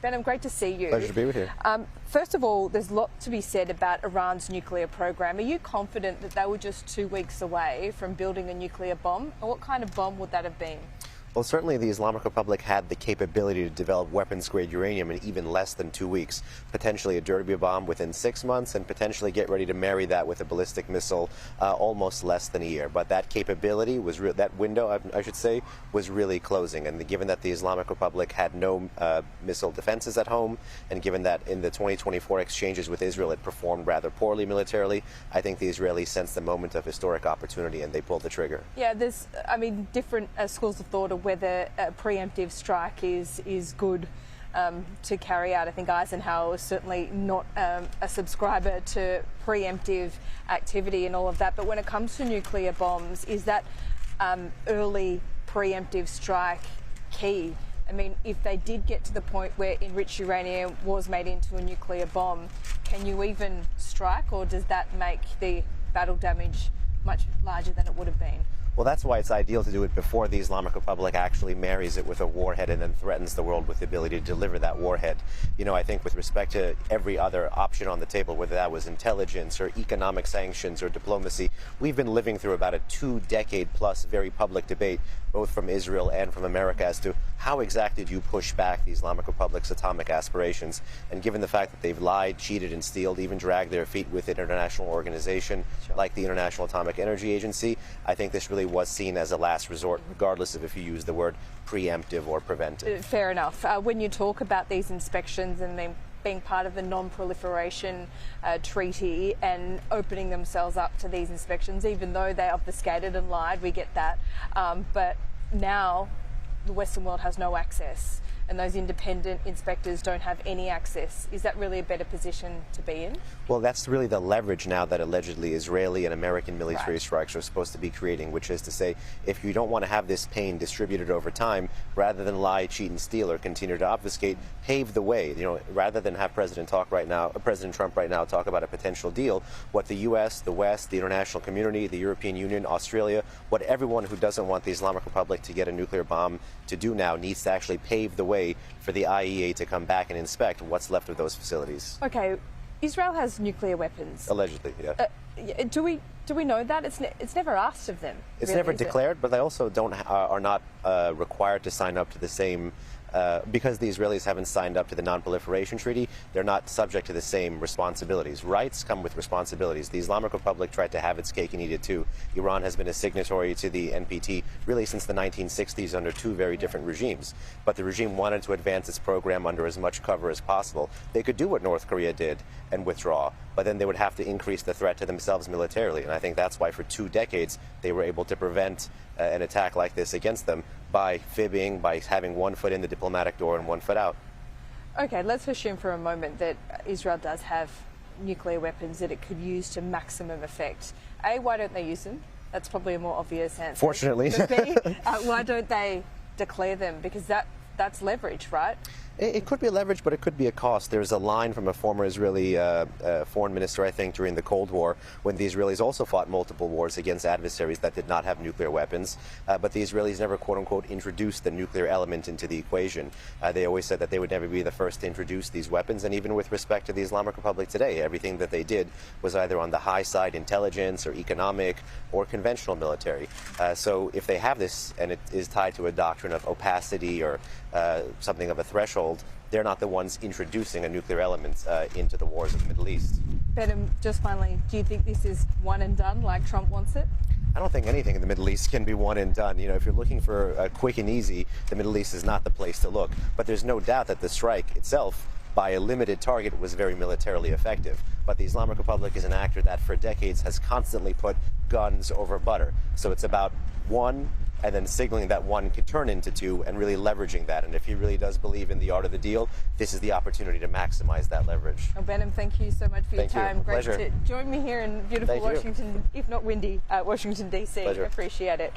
Behnam, great to see you. Pleasure to be with you. First of all, there's a lot to be said about Iran's nuclear program. Are you confident that they were just 2 weeks away from building a nuclear bomb? And what kind of bomb would that have been? Well, certainly the Islamic Republic had the capability to develop weapons-grade uranium in even less than 2 weeks, potentially a dirty bomb within 6 months, and potentially get ready to marry that with a ballistic missile almost less than a year. But that capability was that window, I should say, was really closing. And given that the Islamic Republic had no missile defenses at home, and given that in the 2024 exchanges with Israel it performed rather poorly militarily, I think the Israelis sensed the moment of historic opportunity and they pulled the trigger. Yeah, there's, different schools of thought of whether a preemptive strike is good to carry out. I think Eisenhower was certainly not a subscriber to preemptive activity and all of that. But when it comes to nuclear bombs, is that early preemptive strike key? I mean, if they did get to the point where enriched uranium was made into a nuclear bomb, can you even strike, or does that make the battle damage much larger than it would have been? Well, that's why it's ideal to do it before the Islamic Republic actually marries it with a warhead and then threatens the world with the ability to deliver that warhead. You know, I think with respect to every other option on the table, whether that was intelligence or economic sanctions or diplomacy, we've been living through about a 2-decade-plus very public debate, both from Israel and from America, as to how exactly do you push back the Islamic Republic's atomic aspirations. And given the fact that they've lied, cheated, and stealed, even dragged their feet with an international organization like the International Atomic Energy Agency, I think this really was seen as a last resort, regardless of if you use the word preemptive or preventive. Fair enough. When you talk about these inspections and them being part of the non-proliferation treaty and opening themselves up to these inspections, even though they obfuscated and lied, we get that. But now the Western world has no access, and those independent inspectors don't have any access. Is that really a better position to be in? Well, that's really the leverage now that allegedly Israeli and American military strikes are supposed to be creating, which is to say, if you don't want to have this pain distributed over time, rather than lie, cheat, and steal, or continue to obfuscate, pave the way. You know, rather than have President Trump right now talk about a potential deal, what the U.S., the West, the international community, the European Union, Australia, what everyone who doesn't want the Islamic Republic to get a nuclear bomb to do now needs to actually pave the way for the IEA to come back and inspect what's left of those facilities. Okay, Israel has nuclear weapons. Allegedly, yeah. Do we know that? It's never asked of them. It's really, never declared, but they also are not required to sign up to the same. Because the Israelis haven't signed up to the non-proliferation treaty, they're not subject to the same responsibilities. Rights come with responsibilities. The Islamic Republic tried to have its cake and eat it too. Iran has been a signatory to the NPT really since the 1960s under two very different regimes. But the regime wanted to advance its program under as much cover as possible. They could do what North Korea did and withdraw, but then they would have to increase the threat to themselves militarily. And I think that's why for 2 decades they were able to prevent an attack like this against them by fibbing, by having one foot in the diplomatic door and one foot out. Okay, let's assume for a moment that Israel does have nuclear weapons that it could use to maximum effect. A, why don't they use them? That's probably a more obvious answer. Fortunately. But B, why don't they declare them? Because that's leverage, right? It could be a leverage, but it could be a cost. There's a line from a former Israeli foreign minister, I think, during the Cold War, when the Israelis also fought multiple wars against adversaries that did not have nuclear weapons. But the Israelis never, quote unquote, introduced the nuclear element into the equation. They always said that they would never be the first to introduce these weapons. And even with respect to the Islamic Republic today, everything that they did was either on the high side, intelligence or economic or conventional military. So if they have this and it is tied to a doctrine of opacity or something of a threshold, they're not the ones introducing a nuclear element into the wars of the Middle East. Behnam, just finally, do you think this is one and done like Trump wants it? I don't think anything in the Middle East can be one and done. You know, if you're looking for quick and easy, the Middle East is not the place to look. But there's no doubt that the strike itself, by a limited target, was very militarily effective. But the Islamic Republic is an actor that for decades has constantly put guns over butter. So it's about one, and then signaling that one could turn into two and really leveraging that. And if he really does believe in the art of the deal, this is the opportunity to maximize that leverage. Well, Behnam, thank you so much for your time. Great to join me here in beautiful Washington, if not windy, Washington, D.C. Pleasure. Appreciate it.